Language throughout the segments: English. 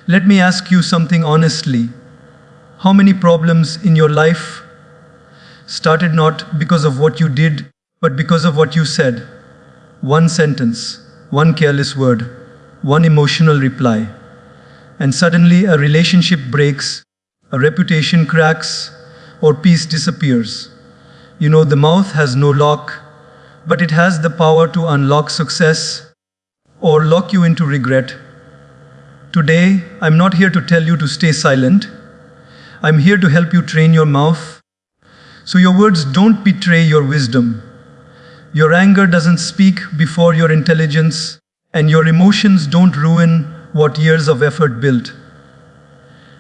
Let me ask you something honestly. How many problems in your life started not because of what you did, but because of what you said? One sentence, one careless word, one emotional reply. And suddenly a relationship breaks, a reputation cracks, or peace disappears. You know, the mouth has no lock, but it has the power to unlock success or lock you into regret. Today, I'm not here to tell you to stay silent. I'm here to help you train your mouth so your words don't betray your wisdom. Your anger doesn't speak before your intelligence, and your emotions don't ruin what years of effort built.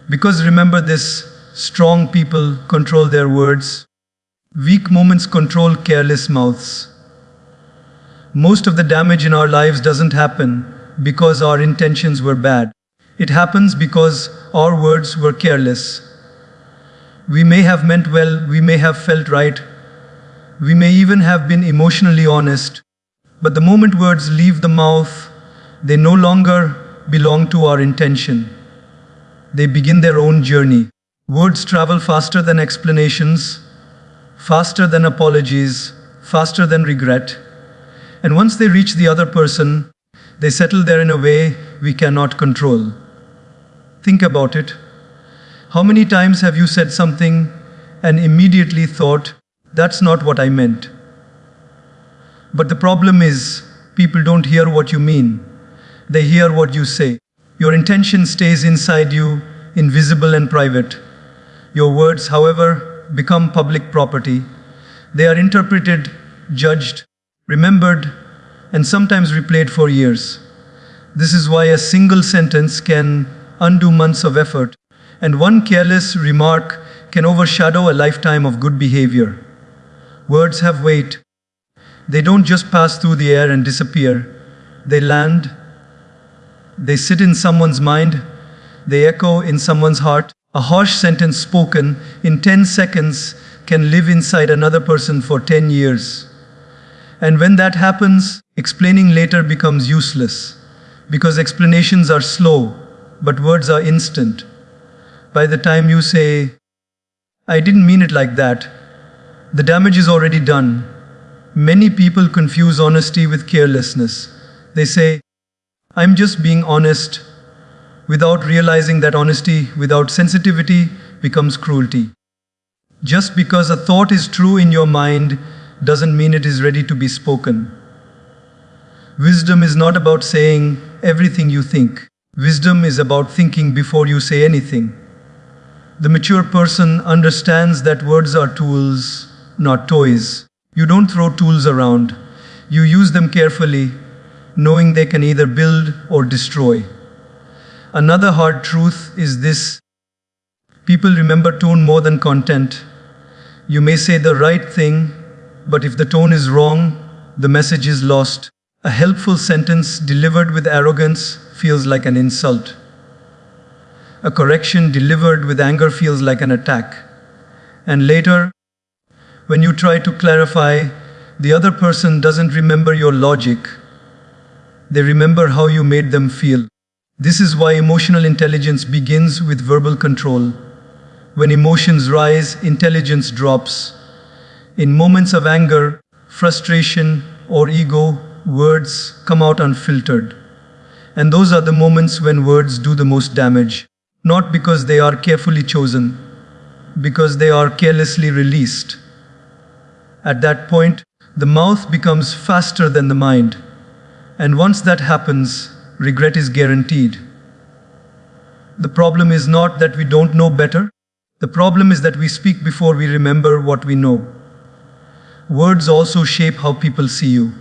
Because remember this, strong people control their words. Weak moments control careless mouths. Most of the damage in our lives doesn't happen because our intentions were bad. It happens because our words were careless. We may have meant well, we may have felt right, we may even have been emotionally honest, but the moment words leave the mouth, they no longer belong to our intention. They begin their own journey. Words travel faster than explanations, faster than apologies, faster than regret. And once they reach the other person, they settle there in a way we cannot control. Think about it. How many times have you said something and immediately thought, that's not what I meant? But the problem is, people don't hear what you mean. They hear what you say. Your intention stays inside you, invisible and private. Your words, however, become public property. They are interpreted, judged, remembered, and sometimes replayed for years. This is why a single sentence can undo months of effort, and one careless remark can overshadow a lifetime of good behavior. Words have weight. They don't just pass through the air and disappear. They land. They sit in someone's mind. They echo in someone's heart. A harsh sentence spoken in 10 seconds can live inside another person for 10 years. And when that happens, explaining later becomes useless, because explanations are slow, but words are instant. By the time you say, I didn't mean it like that, the damage is already done. Many people confuse honesty with carelessness. They say, I'm just being honest, without realizing that honesty without sensitivity becomes cruelty. Just because a thought is true in your mind doesn't mean it is ready to be spoken. Wisdom is not about saying everything you think. Wisdom is about thinking before you say anything. The mature person understands that words are tools, not toys. You don't throw tools around. You use them carefully, knowing they can either build or destroy. Another hard truth is this: people remember tone more than content. You may say the right thing, but if the tone is wrong, the message is lost. A helpful sentence delivered with arrogance feels like an insult. A correction delivered with anger feels like an attack. And later, when you try to clarify, the other person doesn't remember your logic. They remember how you made them feel. This is why emotional intelligence begins with verbal control. When emotions rise, intelligence drops. In moments of anger, frustration, or ego, words come out unfiltered. And those are the moments when words do the most damage. Not because they are carefully chosen, because they are carelessly released. At that point, the mouth becomes faster than the mind. And once that happens, regret is guaranteed. The problem is not that we don't know better. The problem is that we speak before we remember what we know. Words also shape how people see you.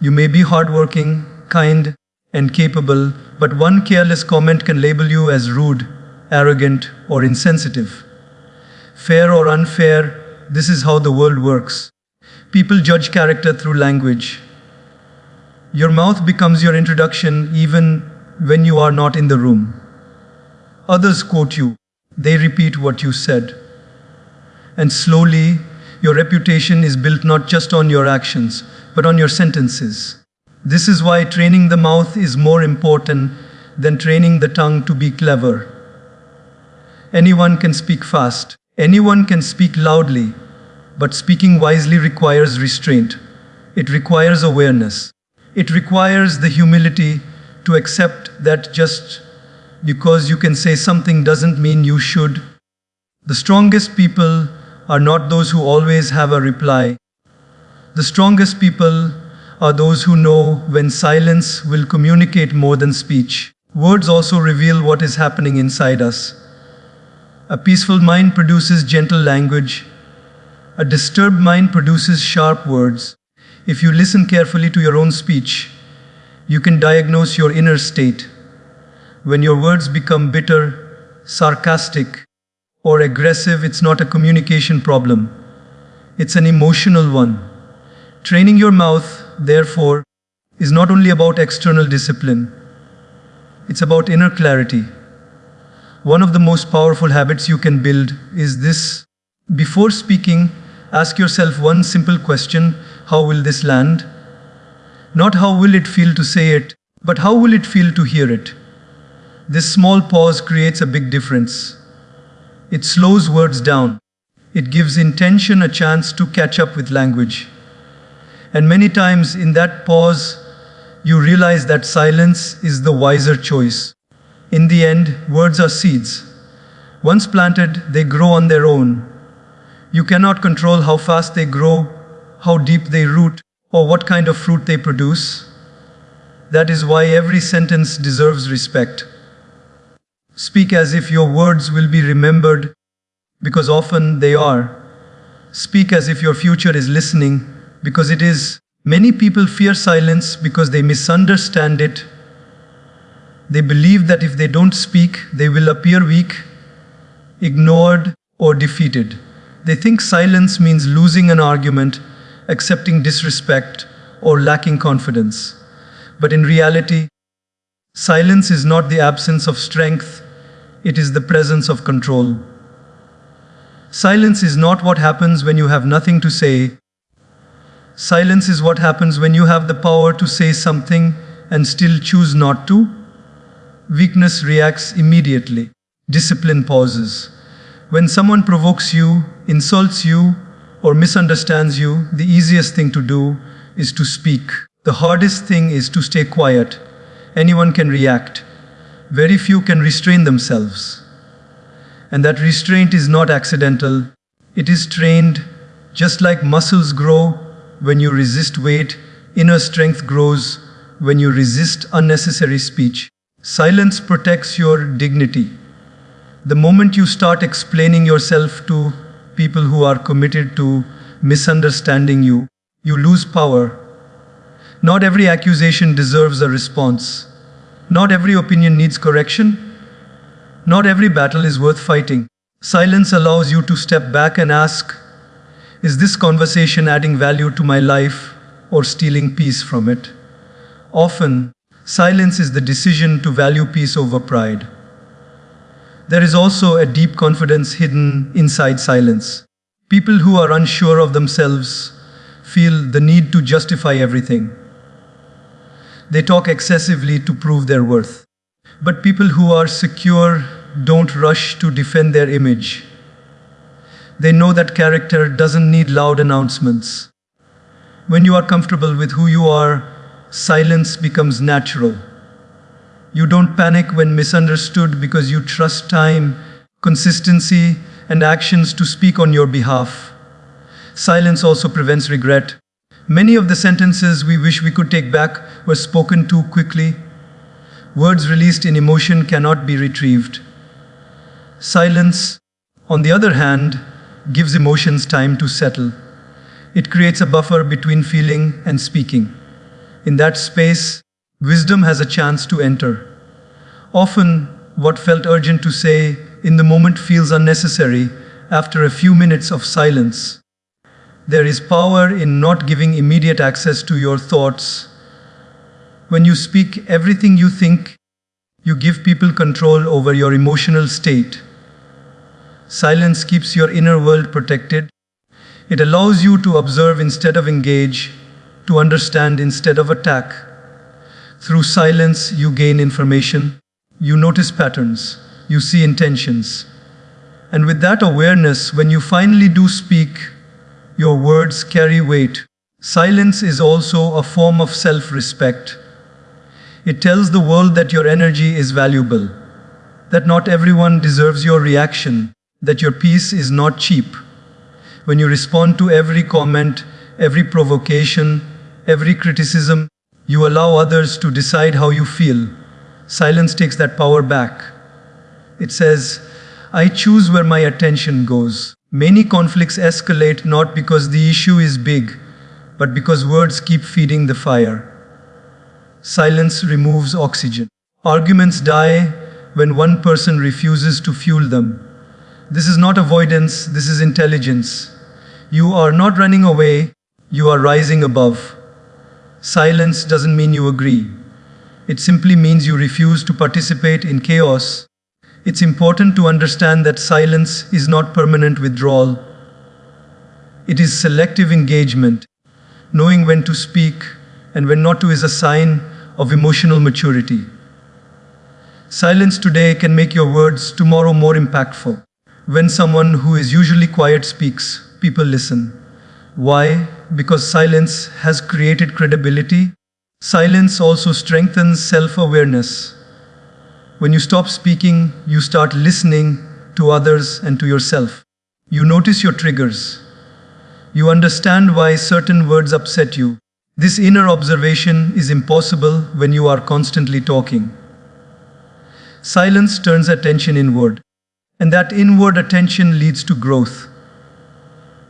You may be hardworking, kind, and capable, but one careless comment can label you as rude, arrogant, or insensitive. Fair or unfair, this is how the world works. People judge character through language. Your mouth becomes your introduction even when you are not in the room. Others quote you. They repeat what you said. And slowly, your reputation is built not just on your actions, but on your sentences. This is why training the mouth is more important than training the tongue to be clever. Anyone can speak fast. Anyone can speak loudly. But speaking wisely requires restraint. It requires awareness. It requires the humility to accept that just because you can say something doesn't mean you should. The strongest people are not those who always have a reply. The strongest people are those who know when silence will communicate more than speech. Words also reveal what is happening inside us. A peaceful mind produces gentle language. A disturbed mind produces sharp words. If you listen carefully to your own speech, you can diagnose your inner state. When your words become bitter, sarcastic, or aggressive, it's not a communication problem. It's an emotional one. Training your mouth, therefore, is not only about external discipline. It's about inner clarity. One of the most powerful habits you can build is this. Before speaking, ask yourself one simple question: how will this land? Not how will it feel to say it, but how will it feel to hear it? This small pause creates a big difference. It slows words down. It gives intention a chance to catch up with language. And many times in that pause, you realize that silence is the wiser choice. In the end, words are seeds. Once planted, they grow on their own. You cannot control how fast they grow, how deep they root, or what kind of fruit they produce. That is why every sentence deserves respect. Speak as if your words will be remembered, because often they are. Speak as if your future is listening, because it is. Many people fear silence because they misunderstand it. They believe that if they don't speak, they will appear weak, ignored, or defeated. They think silence means losing an argument, accepting disrespect, or lacking confidence. But in reality, silence is not the absence of strength, it is the presence of control. Silence is not what happens when you have nothing to say. Silence is what happens when you have the power to say something and still choose not to. Weakness reacts immediately. Discipline pauses. When someone provokes you, insults you, or misunderstands you, the easiest thing to do is to speak. The hardest thing is to stay quiet. Anyone can react. Very few can restrain themselves. And that restraint is not accidental. It is trained. Just like muscles grow when you resist weight, inner strength grows when you resist unnecessary speech. Silence protects your dignity. The moment you start explaining yourself to people who are committed to misunderstanding you, you lose power. Not every accusation deserves a response. Not every opinion needs correction. Not every battle is worth fighting. Silence allows you to step back and ask, is this conversation adding value to my life or stealing peace from it? Often, silence is the decision to value peace over pride. There is also a deep confidence hidden inside silence. People who are unsure of themselves feel the need to justify everything. They talk excessively to prove their worth. But people who are secure don't rush to defend their image. They know that character doesn't need loud announcements. When you are comfortable with who you are, silence becomes natural. You don't panic when misunderstood because you trust time, consistency, and actions to speak on your behalf. Silence also prevents regret. Many of the sentences we wish we could take back were spoken too quickly. Words released in emotion cannot be retrieved. Silence, on the other hand, gives emotions time to settle. It creates a buffer between feeling and speaking. In that space, wisdom has a chance to enter. Often, what felt urgent to say in the moment feels unnecessary after a few minutes of silence. There is power in not giving immediate access to your thoughts. When you speak everything you think, you give people control over your emotional state. Silence keeps your inner world protected. It allows you to observe instead of engage, to understand instead of attack. Through silence, you gain information. You notice patterns. You see intentions. And with that awareness, when you finally do speak, your words carry weight. Silence is also a form of self-respect. It tells the world that your energy is valuable, that not everyone deserves your reaction, that your peace is not cheap. When you respond to every comment, every provocation, every criticism, you allow others to decide how you feel. Silence takes that power back. It says, I choose where my attention goes. Many conflicts escalate not because the issue is big, but because words keep feeding the fire. Silence removes oxygen. Arguments die when one person refuses to fuel them. This is not avoidance, this is intelligence. You are not running away, you are rising above. Silence doesn't mean you agree. It simply means you refuse to participate in chaos. It's important to understand that silence is not permanent withdrawal. It is selective engagement. Knowing when to speak and when not to is a sign of emotional maturity. Silence today can make your words tomorrow more impactful. When someone who is usually quiet speaks, people listen. Why? Because silence has created credibility. Silence also strengthens self-awareness. When you stop speaking, you start listening to others and to yourself. You notice your triggers. You understand why certain words upset you. This inner observation is impossible when you are constantly talking. Silence turns attention inward, and that inward attention leads to growth.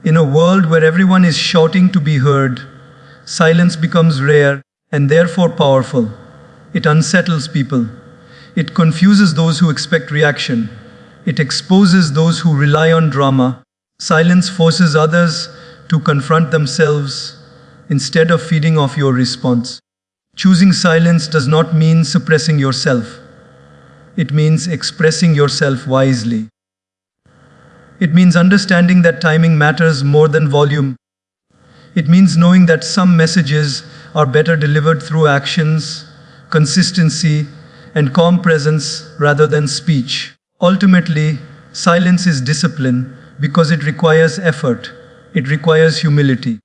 In a world where everyone is shouting to be heard, silence becomes rare and therefore powerful. It unsettles people. It confuses those who expect reaction. It exposes those who rely on drama. Silence forces others to confront themselves instead of feeding off your response. Choosing silence does not mean suppressing yourself. It means expressing yourself wisely. It means understanding that timing matters more than volume. It means knowing that some messages are better delivered through actions, consistency, and calm presence rather than speech. Ultimately, silence is discipline because it requires effort. It requires humility.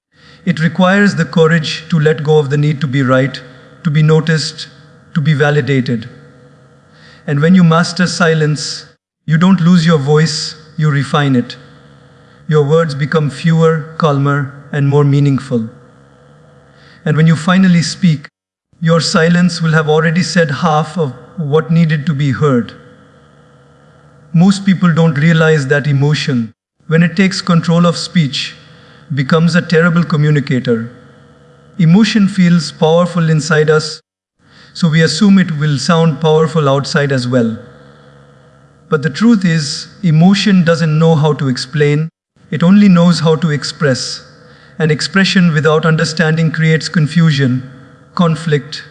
It requires the courage to let go of the need to be right, to be noticed, to be validated. And when you master silence, you don't lose your voice, you refine it. Your words become fewer, calmer, and more meaningful. And when you finally speak, your silence will have already said half of what needed to be heard. Most people don't realize that emotion, when it takes control of speech, becomes a terrible communicator. Emotion feels powerful inside us, so we assume it will sound powerful outside as well. But the truth is, emotion doesn't know how to explain, it only knows how to express. And expression without understanding creates confusion, conflict,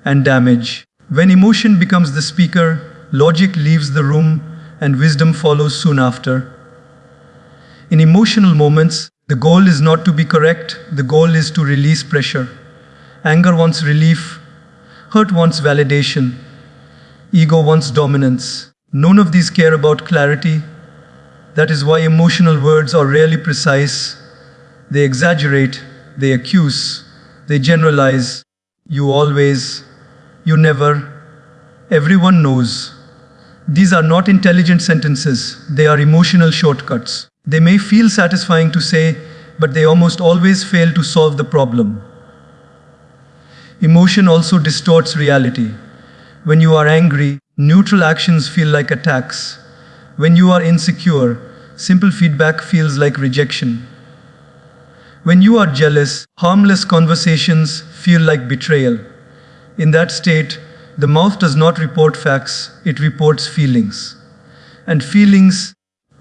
and damage. When emotion becomes the speaker, logic leaves the room and wisdom follows soon after. In emotional moments, the goal is not to be correct, the goal is to release pressure. Anger wants relief, hurt wants validation, ego wants dominance. None of these care about clarity. That is why emotional words are rarely precise. They exaggerate, they accuse, they generalize. You always, you never, everyone knows. These are not intelligent sentences, they are emotional shortcuts. They may feel satisfying to say, but they almost always fail to solve the problem. Emotion also distorts reality. When you are angry, neutral actions feel like attacks. When you are insecure, simple feedback feels like rejection. When you are jealous, harmless conversations feel like betrayal. In that state, the mouth does not report facts, it reports feelings. And feelings,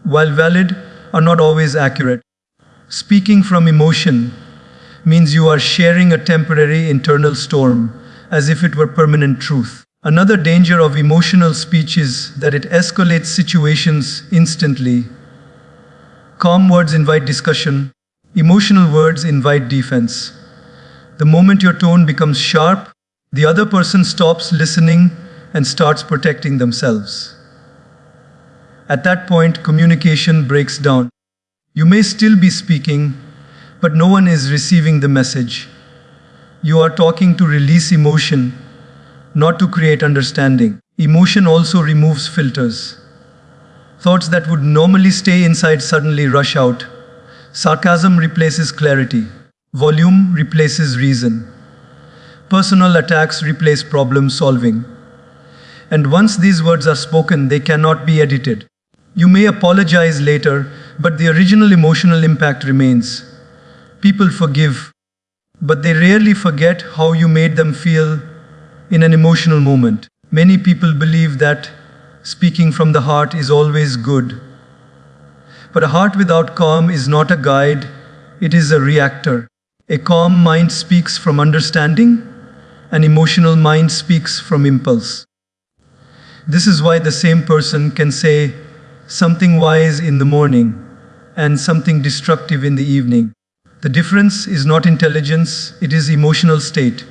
while valid, are not always accurate. Speaking from emotion means you are sharing a temporary internal storm, as if it were permanent truth. Another danger of emotional speech is that it escalates situations instantly. Calm words invite discussion, emotional words invite defense. The moment your tone becomes sharp, the other person stops listening and starts protecting themselves. At that point, communication breaks down. You may still be speaking, but no one is receiving the message. You are talking to release emotion, not to create understanding. Emotion also removes filters. Thoughts that would normally stay inside suddenly rush out. Sarcasm replaces clarity. Volume replaces reason. Personal attacks replace problem solving. And once these words are spoken, they cannot be edited. You may apologize later, but the original emotional impact remains. People forgive, but they rarely forget how you made them feel in an emotional moment. Many people believe that speaking from the heart is always good. But a heart without calm is not a guide, it is a reactor. A calm mind speaks from understanding, an emotional mind speaks from impulse. This is why the same person can say something wise in the morning and something destructive in the evening. The difference is not intelligence, it is emotional state.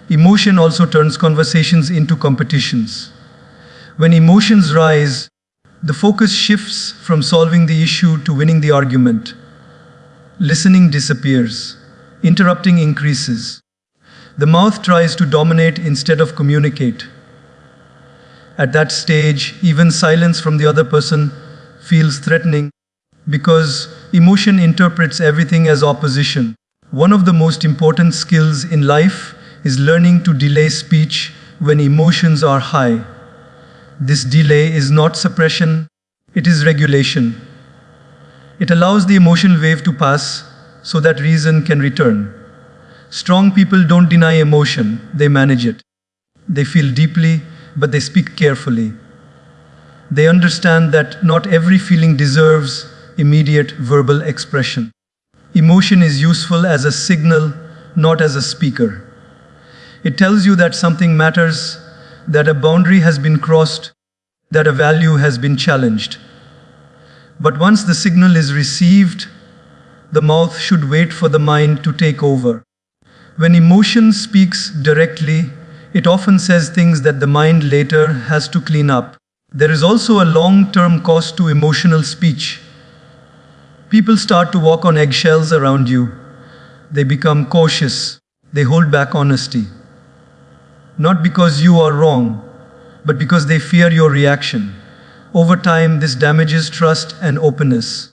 Emotion also turns conversations into competitions. When emotions rise, the focus shifts from solving the issue to winning the argument. Listening disappears. Interrupting increases. The mouth tries to dominate instead of communicate. At that stage, even silence from the other person feels threatening because emotion interprets everything as opposition. One of the most important skills in life is learning to delay speech when emotions are high. This delay is not suppression, it is regulation. It allows the emotional wave to pass so that reason can return. Strong people don't deny emotion, they manage it. They feel deeply, but they speak carefully. They understand that not every feeling deserves immediate verbal expression. Emotion is useful as a signal, not as a speaker. It tells you that something matters, that a boundary has been crossed, that a value has been challenged. But once the signal is received, the mouth should wait for the mind to take over. When emotion speaks directly, it often says things that the mind later has to clean up. There is also a long-term cost to emotional speech. People start to walk on eggshells around you. They become cautious. They hold back honesty. Not because you are wrong, but because they fear your reaction. Over time, this damages trust and openness.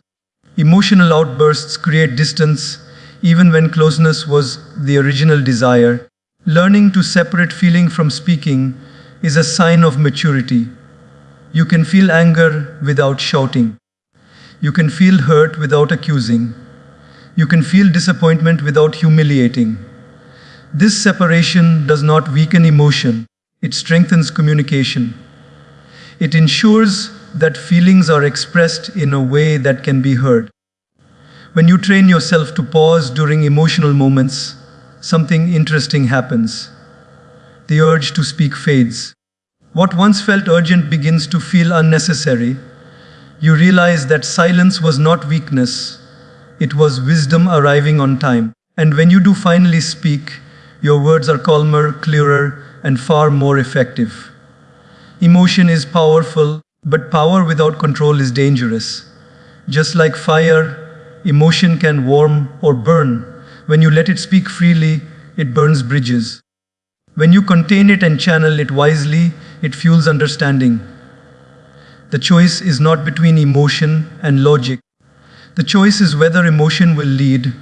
Emotional outbursts create distance, even when closeness was the original desire. Learning to separate feeling from speaking is a sign of maturity. You can feel anger without shouting. You can feel hurt without accusing. You can feel disappointment without humiliating. This separation does not weaken emotion, it strengthens communication. It ensures that feelings are expressed in a way that can be heard. When you train yourself to pause during emotional moments, something interesting happens. The urge to speak fades. What once felt urgent begins to feel unnecessary. You realize that silence was not weakness, it was wisdom arriving on time. And when you do finally speak, your words are calmer, clearer, and far more effective. Emotion is powerful, but power without control is dangerous. Just like fire, emotion can warm or burn. When you let it speak freely, it burns bridges. When you contain it and channel it wisely, it fuels understanding. The choice is not between emotion and logic. The choice is whether emotion will lead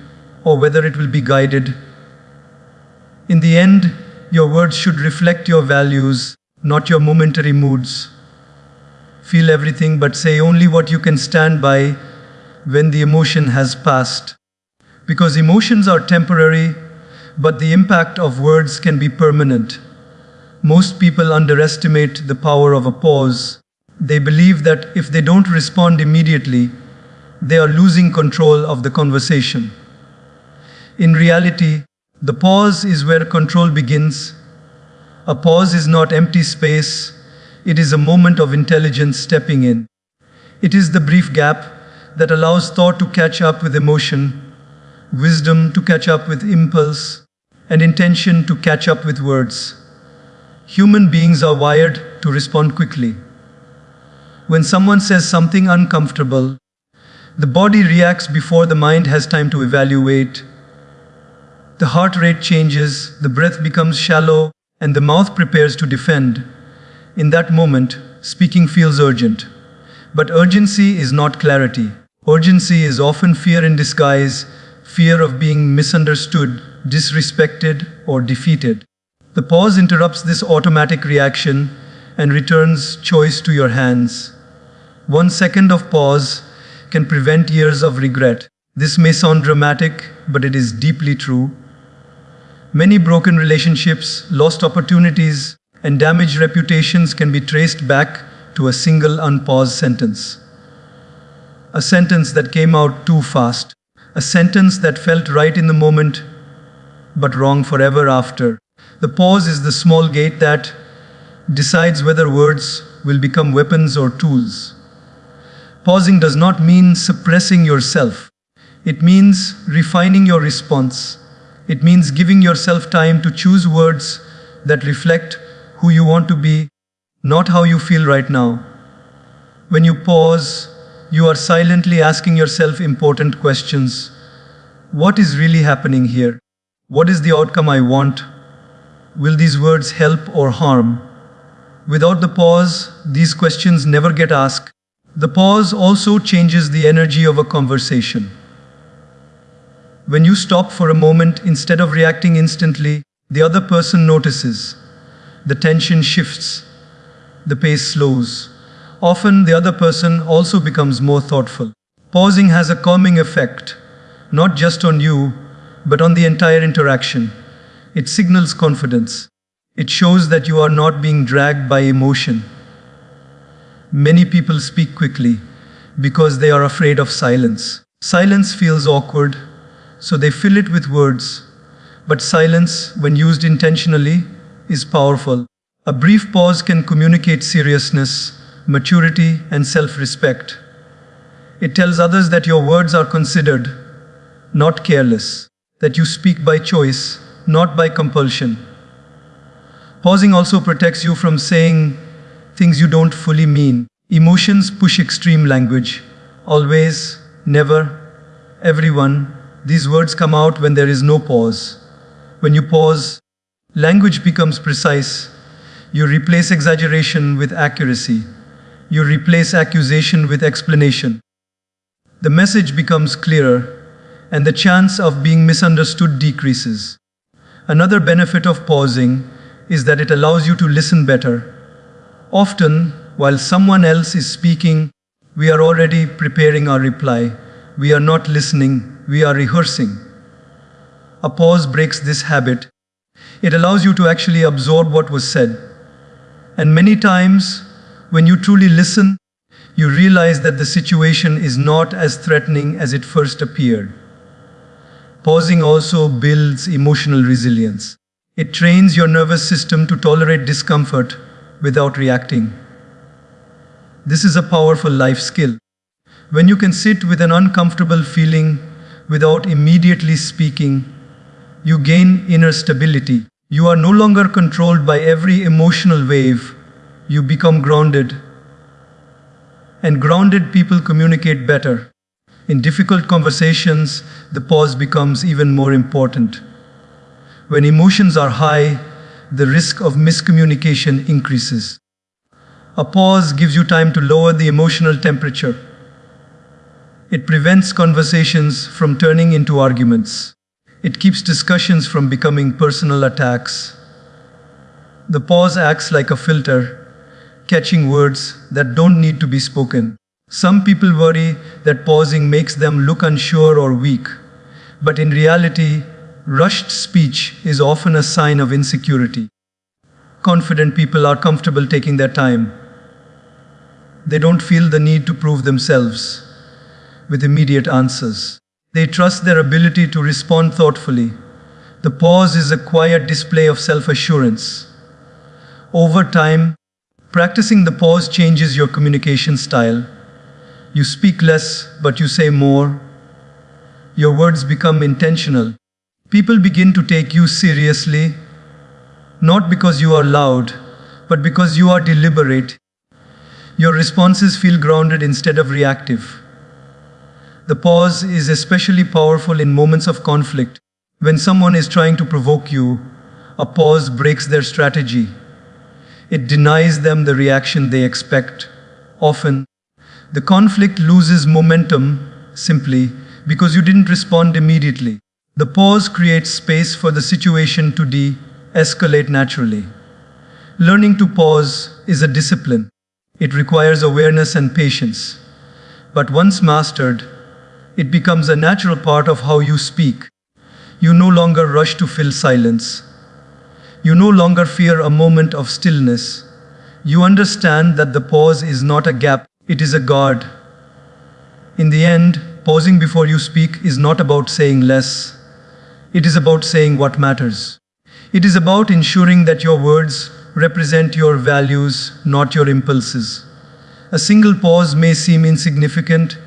or whether it will be guided. In the end, your words should reflect your values, not your momentary moods. Feel everything but say only what you can stand by when the emotion has passed. Because emotions are temporary, but the impact of words can be permanent. Most people underestimate the power of a pause. They believe that if they don't respond immediately, they are losing control of the conversation. In reality, the pause is where control begins. A pause is not empty space, it is a moment of intelligence stepping in. It is the brief gap that allows thought to catch up with emotion, wisdom to catch up with impulse, and intention to catch up with words. Human beings are wired to respond quickly. When someone says something uncomfortable, the body reacts before the mind has time to evaluate. The heart rate changes, the breath becomes shallow, and the mouth prepares to defend. In that moment, speaking feels urgent. But urgency is not clarity. Urgency is often fear in disguise, fear of being misunderstood, disrespected, or defeated. The pause interrupts this automatic reaction and returns choice to your hands. 1 second of pause can prevent years of regret. This may sound dramatic, but it is deeply true. Many broken relationships, lost opportunities, and damaged reputations can be traced back to a single unpaused sentence. A sentence that came out too fast. A sentence that felt right in the moment, but wrong forever after. The pause is the small gate that decides whether words will become weapons or tools. Pausing does not mean suppressing yourself. It means refining your response. It means giving yourself time to choose words that reflect who you want to be, not how you feel right now. When you pause, you are silently asking yourself important questions. What is really happening here? What is the outcome I want? Will these words help or harm? Without the pause, these questions never get asked. The pause also changes the energy of a conversation. When you stop for a moment, instead of reacting instantly, the other person notices. The tension shifts. The pace slows. Often, the other person also becomes more thoughtful. Pausing has a calming effect, not just on you, but on the entire interaction. It signals confidence. It shows that you are not being dragged by emotion. Many people speak quickly because they are afraid of silence. Silence feels awkward, so they fill it with words. But silence, when used intentionally, is powerful. A brief pause can communicate seriousness, maturity, and self-respect. It tells others that your words are considered, not careless, that you speak by choice, not by compulsion. Pausing also protects you from saying things you don't fully mean. Emotions push extreme language. Always, never, everyone. These words come out when there is no pause. When you pause, language becomes precise. You replace exaggeration with accuracy. You replace accusation with explanation. The message becomes clearer, and the chance of being misunderstood decreases. Another benefit of pausing is that it allows you to listen better. Often, while someone else is speaking, we are already preparing our reply. We are not listening, we are rehearsing. A pause breaks this habit. It allows you to actually absorb what was said. And many times, when you truly listen, you realize that the situation is not as threatening as it first appeared. Pausing also builds emotional resilience. It trains your nervous system to tolerate discomfort without reacting. This is a powerful life skill. When you can sit with an uncomfortable feeling without immediately speaking, you gain inner stability. You are no longer controlled by every emotional wave. You become grounded. And grounded people communicate better. In difficult conversations, the pause becomes even more important. When emotions are high, the risk of miscommunication increases. A pause gives you time to lower the emotional temperature. It prevents conversations from turning into arguments. It keeps discussions from becoming personal attacks. The pause acts like a filter, catching words that don't need to be spoken. Some people worry that pausing makes them look unsure or weak, but in reality, rushed speech is often a sign of insecurity. Confident people are comfortable taking their time. They don't feel the need to prove themselves with immediate answers. They trust their ability to respond thoughtfully. The pause is a quiet display of self-assurance. Over time, practicing the pause changes your communication style. You speak less, but you say more. Your words become intentional. People begin to take you seriously. Not because you are loud, but because you are deliberate. Your responses feel grounded instead of reactive. The pause is especially powerful in moments of conflict. When someone is trying to provoke you, a pause breaks their strategy. It denies them the reaction they expect. Often, the conflict loses momentum simply because you didn't respond immediately. The pause creates space for the situation to de-escalate naturally. Learning to pause is a discipline. It requires awareness and patience. But once mastered, it becomes a natural part of how you speak. You no longer rush to fill silence. You no longer fear a moment of stillness. You understand that the pause is not a gap, it is a guard. In the end, pausing before you speak is not about saying less. It is about saying what matters. It is about ensuring that your words represent your values, not your impulses. A single pause may seem insignificant,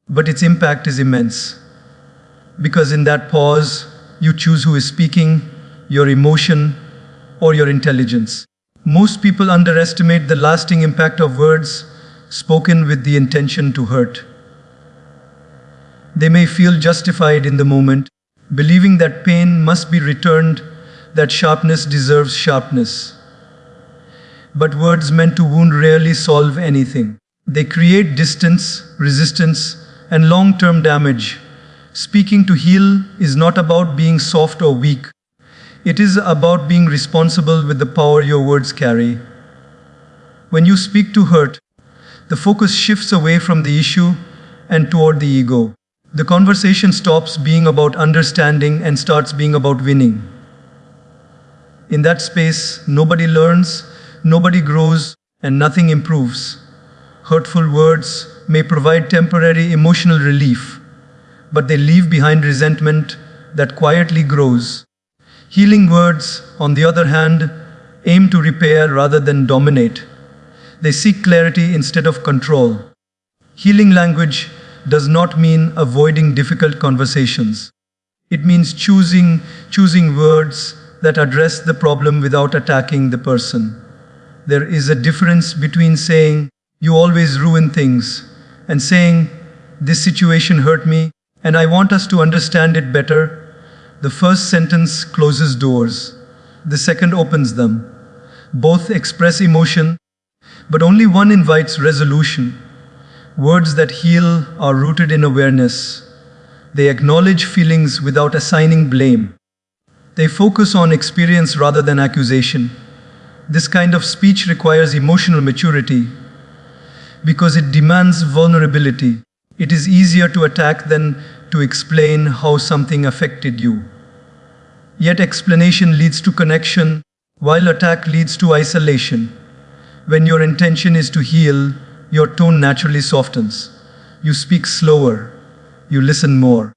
but its impact is immense. Because in that pause, you choose who is speaking, your emotion, or your intelligence. Most people underestimate the lasting impact of words spoken with the intention to hurt. They may feel justified in the moment, believing that pain must be returned, that sharpness deserves sharpness. But words meant to wound rarely solve anything. They create distance, resistance, and long-term damage. Speaking to heal is not about being soft or weak. It is about being responsible with the power your words carry. When you speak to hurt, the focus shifts away from the issue and toward the ego. The conversation stops being about understanding and starts being about winning. In that space, nobody learns, nobody grows, and nothing improves. Hurtful words may provide temporary emotional relief, but they leave behind resentment that quietly grows. Healing words, on the other hand, aim to repair rather than dominate. They seek clarity instead of control. Healing language does not mean avoiding difficult conversations. It means choosing words that address the problem without attacking the person. There is a difference between saying, "You always ruin things," and saying, "This situation hurt me, and I want us to understand it better." The first sentence closes doors. The second opens them. Both express emotion, but only one invites resolution. Words that heal are rooted in awareness. They acknowledge feelings without assigning blame. They focus on experience rather than accusation. This kind of speech requires emotional maturity because it demands vulnerability. It is easier to attack than to explain how something affected you. Yet explanation leads to connection, while attack leads to isolation. When your intention is to heal, your tone naturally softens. You speak slower. You listen more.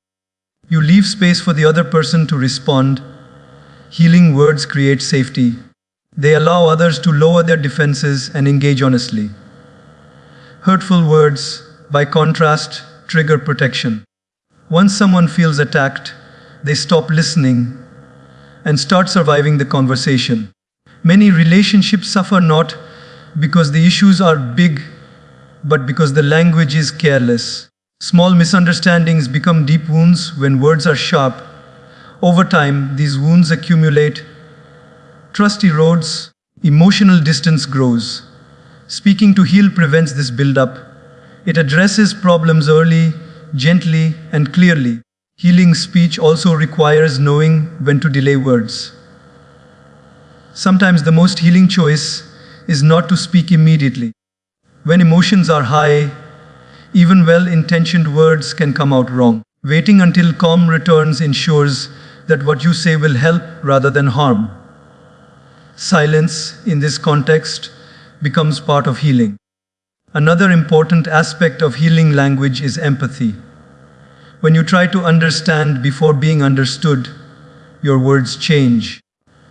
You leave space for the other person to respond. Healing words create safety. They allow others to lower their defenses and engage honestly. Hurtful words, by contrast, trigger protection. Once someone feels attacked, they stop listening and start surviving the conversation. Many relationships suffer not because the issues are big, but because the language is careless. Small misunderstandings become deep wounds when words are sharp. Over time, these wounds accumulate. Trust erodes, emotional distance grows. Speaking to heal prevents this buildup. It addresses problems early, gently, and clearly. Healing speech also requires knowing when to delay words. Sometimes the most healing choice is not to speak immediately. When emotions are high, even well-intentioned words can come out wrong. Waiting until calm returns ensures that what you say will help rather than harm. Silence, in this context, becomes part of healing. Another important aspect of healing language is empathy. When you try to understand before being understood, your words change.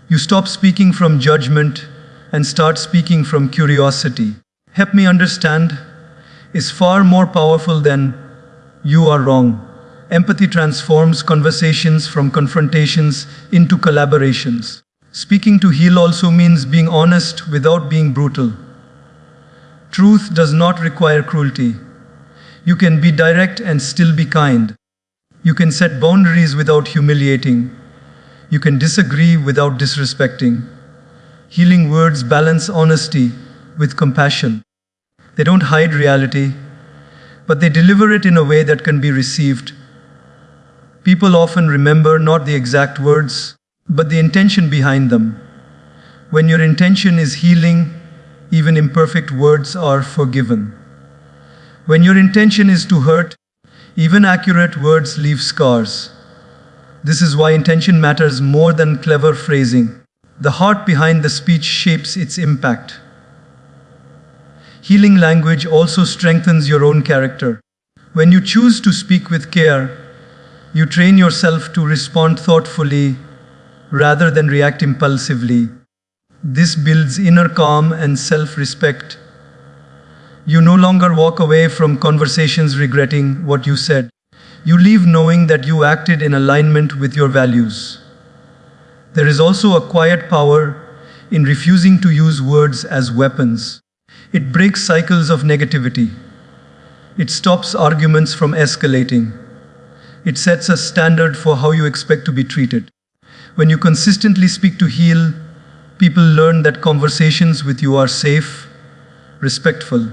You stop speaking from judgment and start speaking from curiosity. "Help me understand" is far more powerful than "you are wrong." Empathy transforms conversations from confrontations into collaborations. Speaking to heal also means being honest without being brutal. Truth does not require cruelty. You can be direct and still be kind. You can set boundaries without humiliating. You can disagree without disrespecting. Healing words balance honesty with compassion. They don't hide reality, but they deliver it in a way that can be received. People often remember not the exact words, but the intention behind them. When your intention is healing, even imperfect words are forgiven. When your intention is to hurt, even accurate words leave scars. This is why intention matters more than clever phrasing. The heart behind the speech shapes its impact. Healing language also strengthens your own character. When you choose to speak with care, you train yourself to respond thoughtfully rather than react impulsively. This builds inner calm and self-respect. You no longer walk away from conversations regretting what you said. You leave knowing that you acted in alignment with your values. There is also a quiet power in refusing to use words as weapons. It breaks cycles of negativity. It stops arguments from escalating. It sets a standard for how you expect to be treated. When you consistently speak to heal, people learn that conversations with you are safe, respectful,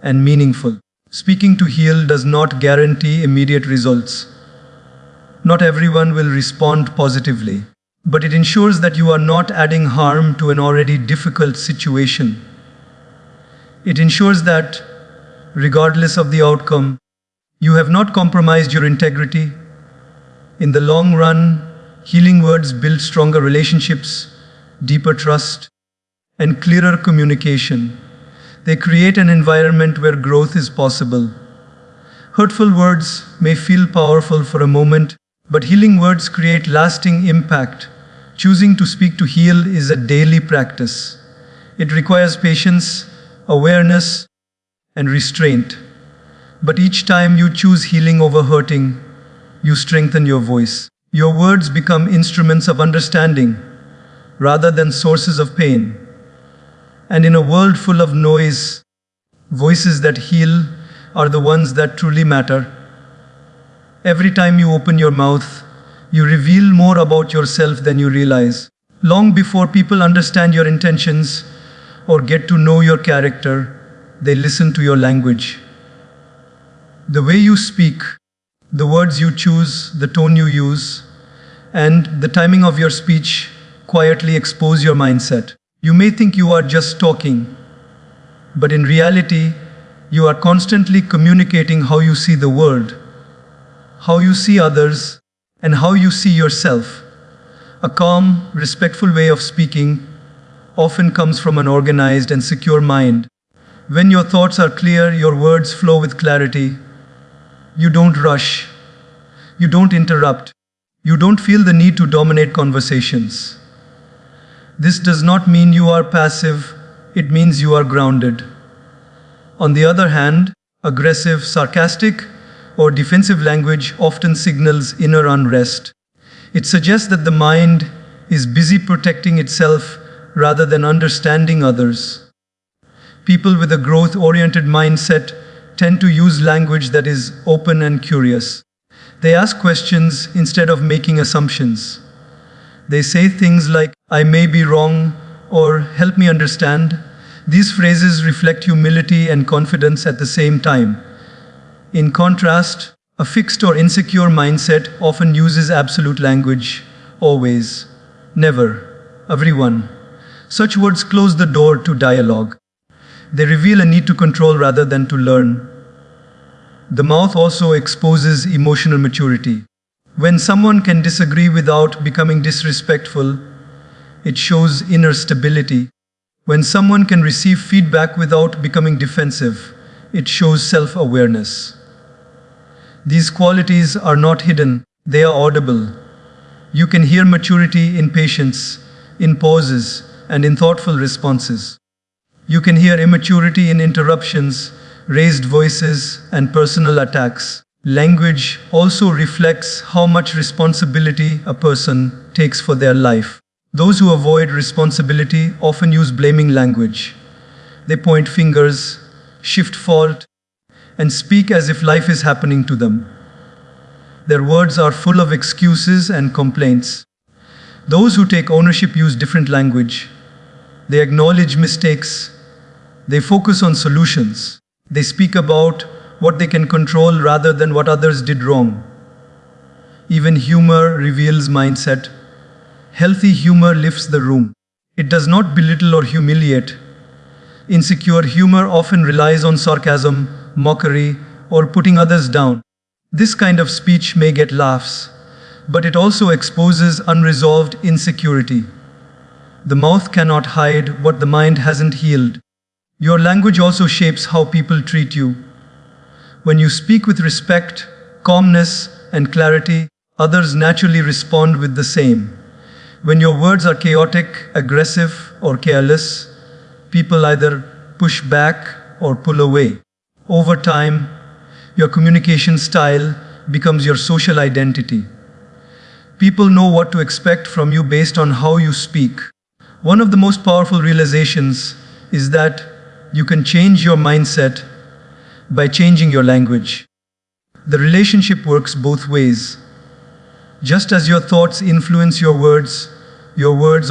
and meaningful. Speaking to heal does not guarantee immediate results. Not everyone will respond positively, but it ensures that you are not adding harm to an already difficult situation. It ensures that, regardless of the outcome, you have not compromised your integrity. In the long run, healing words build stronger relationships, deeper trust, and clearer communication. They create an environment where growth is possible. Hurtful words may feel powerful for a moment, but healing words create lasting impact. Choosing to speak to heal is a daily practice. It requires patience, awareness, and restraint. But each time you choose healing over hurting, you strengthen your voice. Your words become instruments of understanding rather than sources of pain. And in a world full of noise, voices that heal are the ones that truly matter. Every time you open your mouth, you reveal more about yourself than you realize. Long before people understand your intentions or get to know your character, they listen to your language. The way you speak, the words you choose, the tone you use, and the timing of your speech quietly expose your mindset. You may think you are just talking, but in reality, you are constantly communicating how you see the world, how you see others, and how you see yourself. A calm, respectful way of speaking often comes from an organized and secure mind. When your thoughts are clear, your words flow with clarity. You don't rush. You don't interrupt. You don't feel the need to dominate conversations. This does not mean you are passive, it means you are grounded. On the other hand, aggressive, sarcastic, or defensive language often signals inner unrest. It suggests that the mind is busy protecting itself rather than understanding others. People with a growth-oriented mindset tend to use language that is open and curious. They ask questions instead of making assumptions. They say things like, "I may be wrong," or "help me understand." These phrases reflect humility and confidence at the same time. In contrast, a fixed or insecure mindset often uses absolute language, always, never, everyone. Such words close the door to dialogue. They reveal a need to control rather than to learn. The mouth also exposes emotional maturity. When someone can disagree without becoming disrespectful, it shows inner stability. When someone can receive feedback without becoming defensive, it shows self-awareness. These qualities are not hidden, they are audible. You can hear maturity in patience, in pauses, and in thoughtful responses. You can hear immaturity in interruptions, raised voices, and personal attacks. Language also reflects how much responsibility a person takes for their life. Those who avoid responsibility often use blaming language. They point fingers, shift fault, and speak as if life is happening to them. Their words are full of excuses and complaints. Those who take ownership use different language. They acknowledge mistakes. They focus on solutions. They speak about what they can control rather than what others did wrong. Even humor reveals mindset. Healthy humor lifts the room. It does not belittle or humiliate. Insecure humor often relies on sarcasm, mockery, or putting others down. This kind of speech may get laughs, but it also exposes unresolved insecurity. The mouth cannot hide what the mind hasn't healed. Your language also shapes how people treat you. When you speak with respect, calmness, and clarity, others naturally respond with the same. When your words are chaotic, aggressive, or careless, people either push back or pull away. Over time, your communication style becomes your social identity. People know what to expect from you based on how you speak. One of the most powerful realizations is that you can change your mindset by changing your language. The relationship works both ways. Just as your thoughts influence your words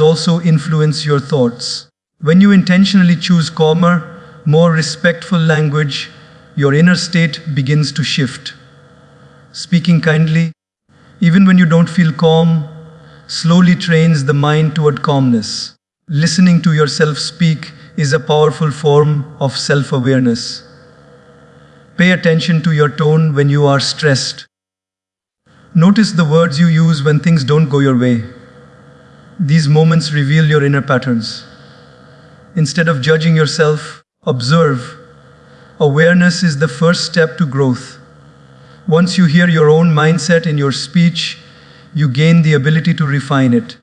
also influence your thoughts. When you intentionally choose calmer, more respectful language, your inner state begins to shift. Speaking kindly, even when you don't feel calm, slowly trains the mind toward calmness. Listening to yourself speak is a powerful form of self-awareness. Pay attention to your tone when you are stressed. Notice the words you use when things don't go your way. These moments reveal your inner patterns. Instead of judging yourself, observe. Awareness is the first step to growth. Once you hear your own mindset in your speech, you gain the ability to refine it.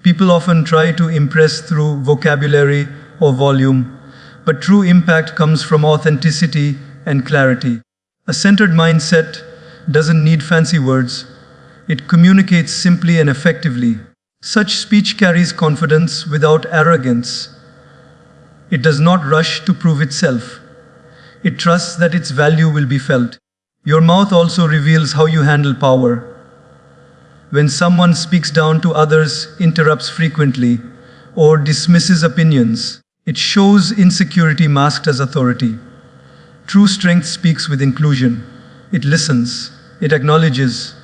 People often try to impress through vocabulary or volume, but true impact comes from authenticity and clarity. A centered mindset doesn't need fancy words. It communicates simply and effectively. Such speech carries confidence without arrogance. It does not rush to prove itself. It trusts that its value will be felt. Your mouth also reveals how you handle power. When someone speaks down to others, interrupts frequently, or dismisses opinions, it shows insecurity masked as authority. True strength speaks with inclusion. It listens. It acknowledges.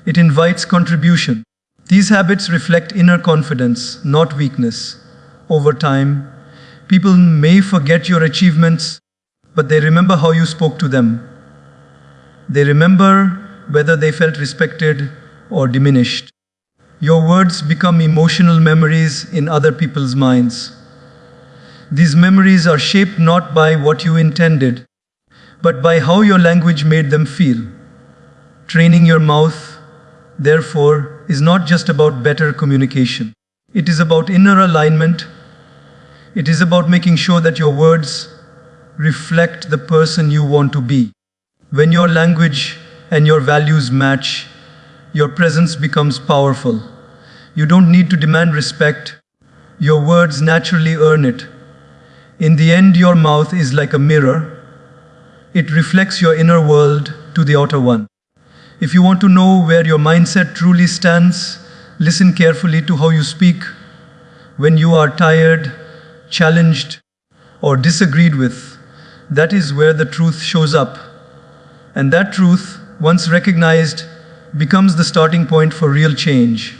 It invites contribution. These habits reflect inner confidence, not weakness. Over time, people may forget your achievements, but they remember how you spoke to them. They remember whether they felt respected or diminished. Your words become emotional memories in other people's minds. These memories are shaped not by what you intended, but by how your language made them feel. Training your mouth, therefore, is not just about better communication. It is about inner alignment. It is about making sure that your words reflect the person you want to be. When your language and your values match, your presence becomes powerful. You don't need to demand respect. Your words naturally earn it. In the end, your mouth is like a mirror. It reflects your inner world to the outer one. If you want to know where your mindset truly stands, listen carefully to how you speak. When you are tired, challenged, or disagreed with, that is where the truth shows up. And that truth, once recognized, becomes the starting point for real change.